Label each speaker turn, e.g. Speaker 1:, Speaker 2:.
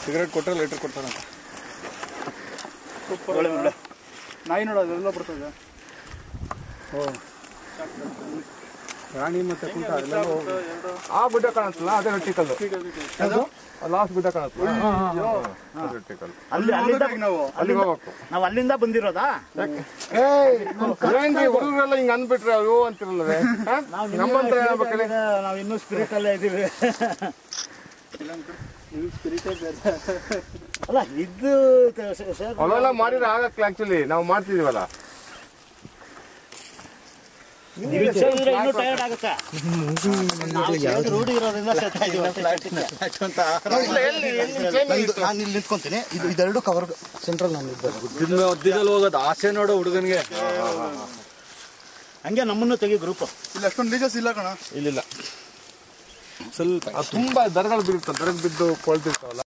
Speaker 1: Cigarette ಕೊಟ್ಟರೆ litre ಕೊಡ್ತಾರಂತ. ನಾಯಿ ನೋಡೋದು ಎಲ್ಲ ಬರ್ತದೆ. ರಾಣಿ ಮತ್ತೆ ಕುಂಟ ಆ ಗುಡ್ಡ ಕಾಣುತ್ತಲ್ಲ, ಅದೇ ವೆರ್ಟಿಕಲ್. ಲಾಸ್ಟ್ ಗುಡ್ಡ ಕಾಣುತ್ತಲ್ಲ,
Speaker 2: ನಾವು ಅಲ್ಲಿಂದ ಬಂದಿರೋದಾ?
Speaker 1: ಹುಡುಗರೆಲ್ಲ ಹಿಂಗ ಅಂದ್ಬಿಟ್ರೆ ಅಯ್ಯೋ ಅಂತಿರಲ್ವೇ? ನಮ್ಮಂತ
Speaker 2: ನಾವು ಇನ್ನೂ ಸ್ಪಿರಿಟ್ ಅಲ್ಲೇ ಇದೀವಿ. ಅಲ್ಲ ಇದು
Speaker 1: ಅವೆಲ್ಲ ಮಾಡಿದ್ರೆ ಆಗಕ್ಕೆ ಆಕ್ಚುಲಿ ನಾವು ಮಾಡ್ತಿದೀವಲ್ಲ.
Speaker 2: ಇನ್ನೂ ಟಯರ್ಡ್ ಆಗುತ್ತೆ. ರೂಢಿ ಇರೋದ್ರಿಂದ ನಾನು ಇಲ್ಲಿ ನಿಂತ್ಕೊಂತೀನಿ. ಇದೆರಡು ಕವರ್ ಸೆಂಟ್ರಲ್ ನಾನು
Speaker 1: ಮಧ್ಯದಲ್ಲಿ ಹೋಗೋದು ಆಸೆ ನೋಡೋ ಹುಡುಗನ್ಗೆ.
Speaker 2: ಹಂಗೆ ನಮ್ಮನ್ನು ತೆಗಿ ಗ್ರೂಪ್.
Speaker 1: ಇಲ್ಲ ಅಷ್ಟೊಂದು ಲೀಜಸ್ ಇಲ್ಲ ಕಣ.
Speaker 2: ಇಲ್ಲಿಲ್ಲ,
Speaker 1: ಸ್ವಲ್ಪ ತುಂಬಾ ದರಗಳು ಬೀಳುತ್ತೆ. ದರಗ್ ಬಿದ್ದು ಕೊಳ್ತಿರ್ತಾವಲ್ಲ.